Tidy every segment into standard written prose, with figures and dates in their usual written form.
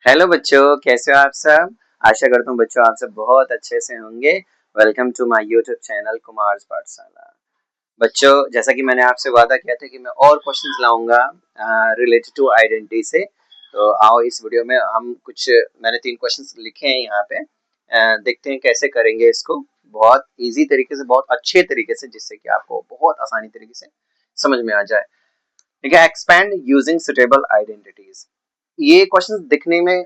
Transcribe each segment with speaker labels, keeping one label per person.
Speaker 1: Hello बच्चों, कैसे हो आप सब। आशा करता हूँ बच्चों आप सब बहुत अच्छे से होंगे। Welcome to my YouTube channel Kumar Pathshala. बच्चों, जैसा कि मैंने आपसे वादा किया था कि मैं और क्वेश्चंस लाऊंगा रिलेटेड टू आइडेंटिटी से। तो आओ इस वीडियो में हम कुछ मैंने 3 क्वेश्चंस लिखे हैं यहाँ पे। देखते हैं कैसे करेंगे इसको बहुत इजी तरीके से, बहुत अच्छे तरीके से, जिससे कि आपको बहुत आसानी तरीके से समझ में आ जाए। ठीक है। Expand using suitable identities. ये क्वेश्चन दिखने में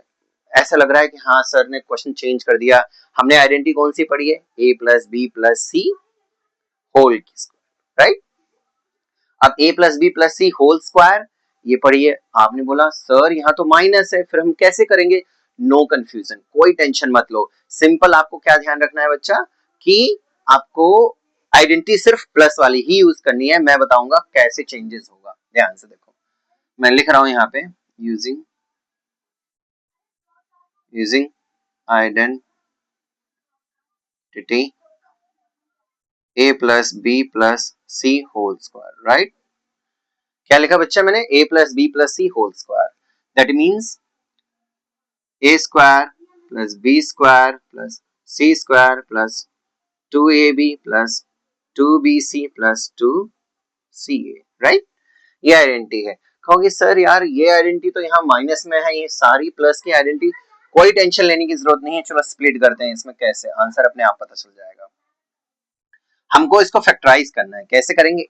Speaker 1: ऐसा लग रहा है कि हाँ सर ने क्वेश्चन चेंज कर दिया। हमने आइडेंटिटी कौन सी पढ़ी है? a plus B plus C whole square, right. अब a plus B plus C whole square ये पढ़िए। आपने बोला सर यहाँ तो माइनस है, फिर हम कैसे करेंगे? नो कंफ्यूजन, कोई टेंशन मत लो। सिंपल आपको क्या ध्यान रखना है बच्चा, कि आपको आइडेंटिटी सिर्फ प्लस वाली ही यूज करनी है। मैं बताऊंगा कैसे चेंजेस होगा। ध्यान से देखो, मैं लिख रहा हूं यहाँ पे using identity a plus B plus C whole square, right. क्या लिखा बच्चा मैंने? a plus B plus C whole square. That means a square plus B square plus C square plus 2ab plus 2bc plus 2ca, right. ये identity है। कहोगे sir यार ये identity तो यहाँ माइनस में है, ये सारी प्लस की आइडेंटिटी, कोई टेंशन लेने की जरूरत नहीं है। चलो स्प्लिट करते हैं इसमें, कैसे आंसर अपने आप पता चल जाएगा। हमको इसको फैक्टराइज करना है। कैसे करेंगे?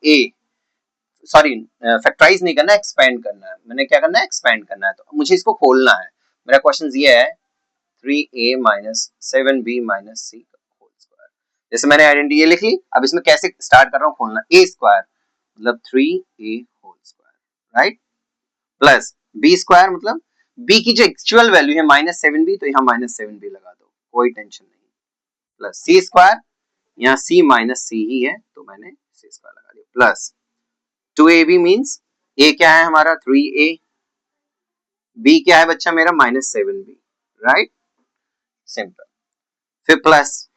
Speaker 1: फैक्टराइज नहीं करना, एक्सपेंड करना है। मैंने क्या करना है? एक्सपेंड करना है। तो मुझे इसको खोलना है। मेरा क्वेश्चन ये है 3a माइनस 7b माइनस सी होल स्क्वायर। जैसे मैंने आइडेंटिटी लिख ली, अब इसमें कैसे स्टार्ट कर रहा हूँ खोलना। a स्क्वायर मतलब 3a whole square, right, plus b square मतलब b की जो एक्चुअल वैल्यू है -7b, तो यहाँ -7b लगा दो, कोई टेंशन नहीं। प्लस c स्क्वायर, यहाँ c माइनस सी ही है तो मैंने c स्क्वायर लगा दिया, प्लस 2ab मींस a क्या है हमारा 3a, b क्या है बच्चा मेरा -7b, राइट, सिंपल। फिर प्लस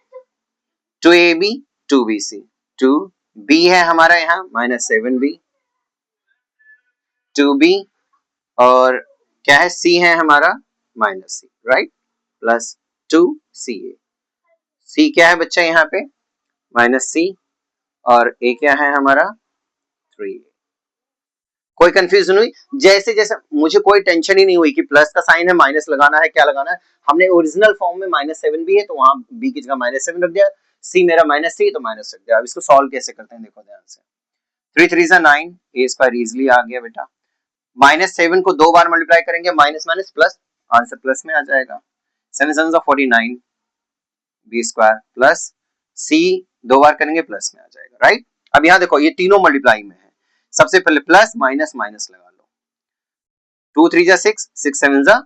Speaker 1: 2ab 2bc, 2b है हमारा यहाँ -7b, 2b और क्या है c है हमारा -c, right, plus 2ca। c क्या है बच्चा यहाँ पे? -c और a क्या है हमारा 3a। कोई कंफ्यूजन हुई? जैसे जैसे मुझे कोई टेंशन ही नहीं हुई कि प्लस का साइन है, माइनस लगाना है, क्या लगाना है। हमने ओरिजिनल फॉर्म में -7 भी है तो वहां b की जगह -7 रख दिया, c मेरा -c तो माइनस रख दिया। अब इसको सॉल्व कैसे करते हैं देखो ध्यान से। 3 3 जा 9, a स्क्वायर इजीली आ गया बेटा। -7 को 2 बार मल्टीप्लाई करेंगे, minus minus plus, answer plus में आ जाएगा। 7 7 जा 49, b स्क्वायर प्लस c 2 बार करेंगे प्लस में आ जाएगा, राइट। अब यहाँ देखो ये तीनों मल्टीप्लाई में है, सबसे पहले प्लस माइनस माइनस लगा लो। 2 3 जा 6, 6 7 जा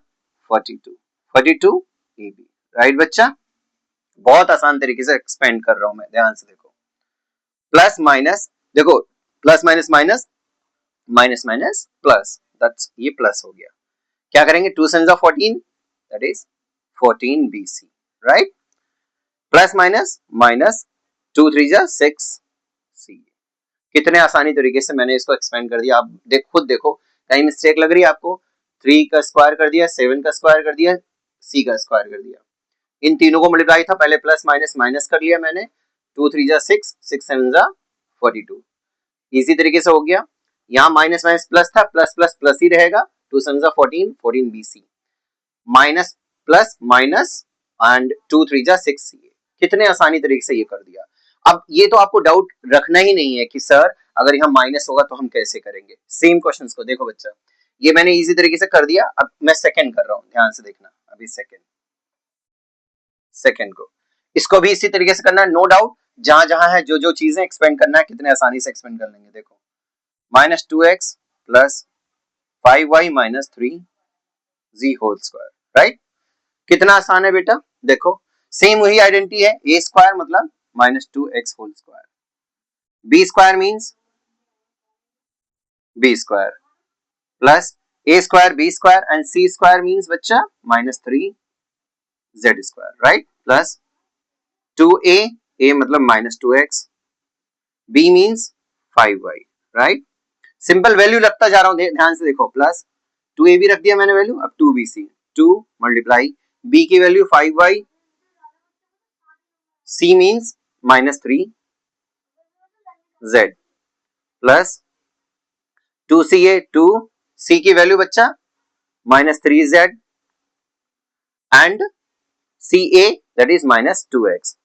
Speaker 1: 42, 42 ab, राइट बच्चा। बहुत आसान तरीके से एक्सपेंड कर रहा हूं मैं, ध्यान से देखो। प्लस माइनस, देखो plus minus minus, minus minus plus, that's ये प्लस हो गया। क्या करेंगे? 2 7 जा 14, that is 14 bc, right. Plus minus minus, 2 3 जा 6 c। कितने आसानी तरीके से मैंने इसको एक्सपेंड कर दिया। आप खुद देखो, कहीं मिस्टेक लग रही है आपको? 3 का स्क्वायर कर दिया, 7 का स्क्वायर कर दिया, c का स्क्वायर कर दिया। इन तीनों को मल्टीप्लाई था, पहले प्लस माइनस माइनस कर लिया मैंने। 2 3 जा 6, 6 7 जा 42, इजी तरीके से हो गया। यहाँ माइनस माइनस प्लस था, प्लस प्लस प्लस ही रहेगा। 2 7 जा 14, 14 bc, minus plus minus and 2 3 जा 6 c। कितने आसानी तरीके से ये कर दिया। अब ये तो आपको डाउट रखना ही नहीं है कि सर अगर यहाँ माइनस होगा तो हम कैसे करेंगे। सेम क्वेश्चंस को देखो बच्चा, ये मैंने इजी तरीके से कर दिया। अब मैं सेकंड कर रहा हूँ, ध्यान से देखना। अभी सेकंड को, इसको भी इसी तरीके से करना है, नो डाउट। जहां जहां है जो जो चीजें एक्सपेंड करना है, कितने आसानी से एक्सपेंड कर लेंगे। देखो -2x plus 5y minus 3z whole square, right. कितना आसान है बेटा, देखो सेम वही आइडेंटिटी है। a स्क्वायर मतलब -2x whole square, b square means b square plus a square b square and c square means बच्चा -3z square, right, plus 2a, a मतलब -2x, b means 5y, right. Simple value लगता जा रहा हूं, ध्यान से देखो, प्लस 2a भी रख दिया मैंने वैल्यू, अब 2bc, 2 मल्टीप्लाई b की value 5y, c means -3z plus 2ca, 2c की वैल्यू बच्चा -3z and ca that is -2x।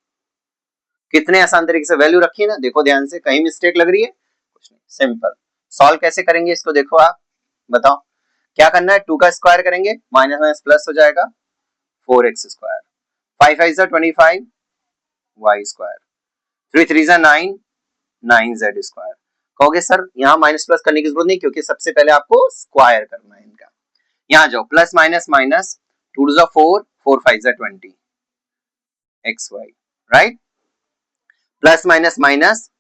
Speaker 1: कितने आसान तरीके से वैल्यू रखी है ना, देखो ध्यान से, कहीं मिस्टेक लग रही है? कुछ नहीं, सिंपल। सॉल्व कैसे करेंगे इसको देखो आप, बताओ क्या करना है। 2 का स्क्वायर करेंगे, माइनस माइनस प्लस हो जाएगा 4x स्क्वायर, 5 5 जा 25 y स्क्वायर, 3 3 जा 9 9z स्क्वायर। कहोगे सर यहाँ माइनस प्लस करने की जरूरत नहीं, क्योंकि सबसे पहले आपको स्क्वायर करना है इनका। यहाँ जाओ, प्लस माइनस माइनस, 2 2 जा 4 4 5 जा 20 xy, right, plus minus minus,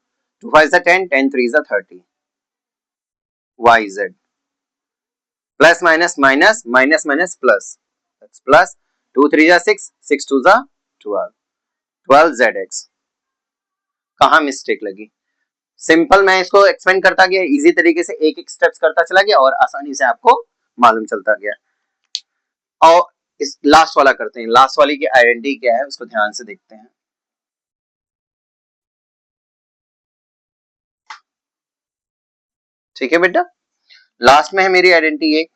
Speaker 1: 2 5 जा 10 10 3 जा 30 yz, plus minus minus minus minus plus, plus 2 3 जा 6 6 2 जा 12 12zx। कहां मिस्टेक लगी? सिंपल, मैं इसको एक्सपेंड करता गया इजी तरीके से, एक एक स्टेप्स करता चला गया और आसानी से आपको मालूम चलता गया। और इस लास्ट वाला करते हैं, लास्ट वाली की आइडेंटिटी क्या है उसको ध्यान से देखते हैं। ठीक है बेटा, लास्ट में है मेरी आइडेंटिटी एक,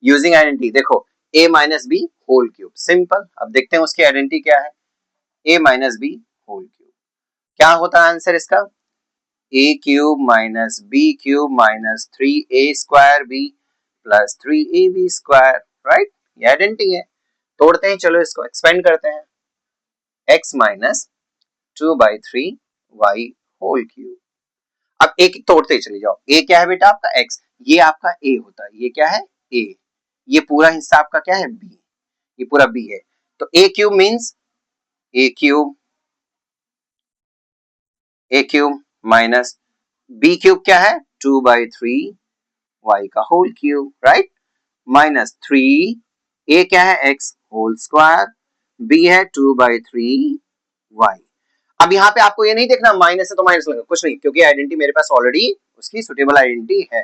Speaker 1: यूजिंग आइडेंटिटी देखो a minus B whole cube, simple. अब देखते हैं उसकी आइडेंटिटी क्या है, a minus B whole cube. क्या होता है आंसर इसका, a cube minus B cube minus 3a square b plus 3ab square, right, ये आइडेंटिटी है। तोड़ते हैं, चलो इसको एक्सपेंड करते हैं, x minus 2/3y whole cube. अब एक एक तोड़ते चले जाओ, a क्या है बेटा आपका x, ये आपका a होता है, ये क्या है a, ये पूरा हिस्सा आपका क्या है b, ये पूरा b है, तो a cube means a cube minus b cube क्या है 2/3y का whole cube, right, minus 3 a क्या है x होल स्क्वायर, b है 2/3y। अब यहाँ पे आपको ये नहीं देखना माइनस है तो माइनस लगा, कुछ नहीं, क्योंकि आइडेंटिटी मेरे पास ऑलरेडी उसकी सुटेबल आइडेंटिटी है।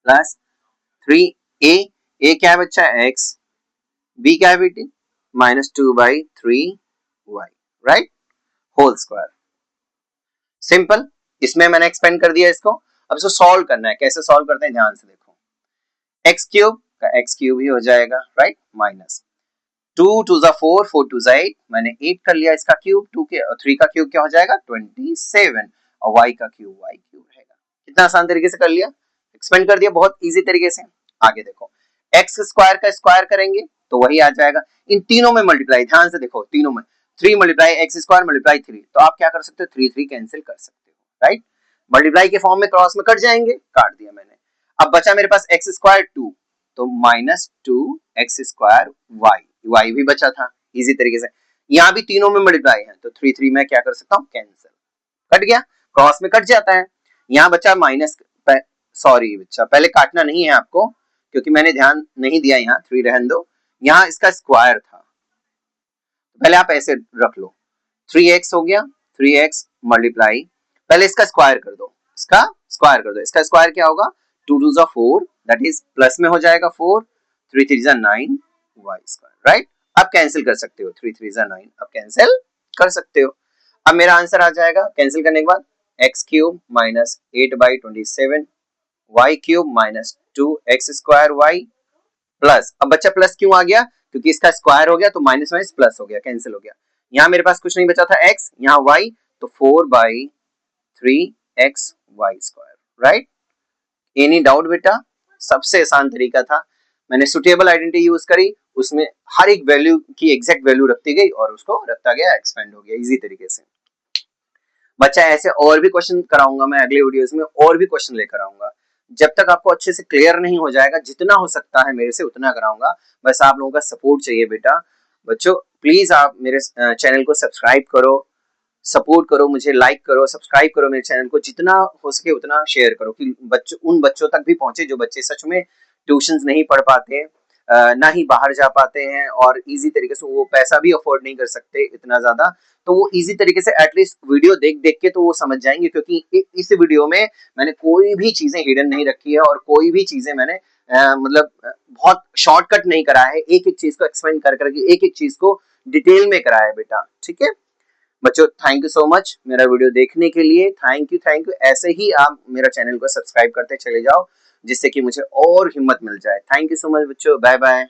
Speaker 1: प्लस 3a, a क्या है बच्चा x, b क्या है बेटी -2/3y, right, whole square. Simple, इसमें मैंने एक्सपेंड कर दिया इसको। अब इसको सॉल्व करना है, कैसे सॉल्व करते हैं ध्यान से देखो, x क्यूब का x क्यूब ही हो जाएगा, राइट, माइनस 2 2 जा 4 4 2 जा 8, मैंने 8 कर लिया इसका क्यूब, 2 के 3 का क्यूब क्या हो जाएगा 27, और y का क्यूब y क्यूब रहेगा। कितना आसान तरीके से कर लिया, एक्सपेंड कर दिया बहुत इजी तरीके से। आगे देखो, x स्क्वायर का स्क्वायर करेंगे तो वही आ जाएगा, इन तीनों में मल्टीप्लाई, ध्यान से देखो तीनों में 3 मल्टीप्लाई x स्क्वायर मल्टीप्लाई 3, तो आप क्या कर सकते हो 3 3 कैंसिल कर सकते हो, राइट, मल्टीप्लाई के फॉर्म में क्रॉस में कट जाएंगे, काट दिया मैंने। अब बचा मेरे पास x स्क्वायर 2, तो -2x स्क्वायर y भी बचा था इजी तरीके से। यहाँ भी तीनों में मल्टीप्लाई है, तो 3 3 मैं क्या कर सकता हूँ कैंसिल, कट गया, क्रॉस में कट जाता है। यहाँ बचा माइनस, सॉरी बच्चा पहले काटना नहीं है आपको, क्योंकि मैंने ध्यान नहीं दिया, यहाँ 3 रहने दो, यहाँ इसका स्क्वायर था, पहले आप ऐसे रख लो, 3x हो गया, 3x मल्टीप्लाई, पहले इसका स्क्वायर कर दो, इसका स्क्वायर कर दो, इसका स्क्वायर क्या होगा 2 2 जा 4, दैट इज प्लस में हो जाएगा 4, 3 3 जा 9 y स्क्वायर, राइट। अब कैंसिल कर सकते हो, 3 3 जा 9, अब कैंसिल कर सकते हो। अब मेरा आंसर आ जाएगा कैंसिल करने के बाद x cube minus 8/27 y cube minus 2x square y plus, अब बच्चा प्लस क्यों आ गया, क्योंकि इसका स्क्वायर हो गया तो माइनस माइनस प्लस हो गया, कैंसिल हो गया। यहाँ मेरे पास कुछ नहीं बचा था x, यहाँ y, तो 4/3x y square, right. Any doubt बेटा, सबसे आसान तरीका था, मैंने सुटेबल आइडेंटिटी यूज करी, उसमें हर एक वैल्यू की एग्जैक्ट वैल्यू रखती गई और उसको रखता गया, एक्सपेंड हो गया इजी तरीके से। बच्चा ऐसे और भी क्वेश्चन कराऊंगा मैं अगले वीडियोस में, और भी क्वेश्चन लेकर आऊंगा, जब तक आपको अच्छे से क्लियर नहीं हो जाएगा, जितना हो सकता है मेरे से उतना कराऊंगा। बस आप लोगों का सपोर्ट चाहिए बेटा। बच्चों प्लीज आप मेरे चैनल को सब्सक्राइब करो, सपोर्ट करो मुझे, लाइक करो, सब्सक्राइब करो मेरे चैनल को, जितना हो सके उतना शेयर करो कि बच्चों, उन बच्चों तक भी पहुंचे जो बच्चे सच में ट्यूशंस नहीं पढ़ पाते, ना ही बाहर जा पाते हैं, और इजी तरीके से वो पैसा भी अफोर्ड नहीं कर सकते इतना ज्यादा, तो वो इजी तरीके से एटलीस्ट वीडियो देख देख के तो वो समझ जाएंगे, क्योंकि इस वीडियो में मैंने कोई भी चीजें हिडन नहीं रखी है, और कोई भी चीजें मैंने मतलब बहुत शॉर्टकट नहीं करा है, एक एक चीज को एक्सप्लेन कर करके एक एक चीज को डिटेल में कराया है बेटा, ठीक है बच्चों। थैंक यू सो मच मेरा वीडियो देखने के लिए, थैंक यू। ऐसे ही आप मेरा चैनल को सब्सक्राइब करते चले जाओ जिससे कि मुझे और हिम्मत मिल जाए। थैंक यू सो मच बच्चों, बाय बाय।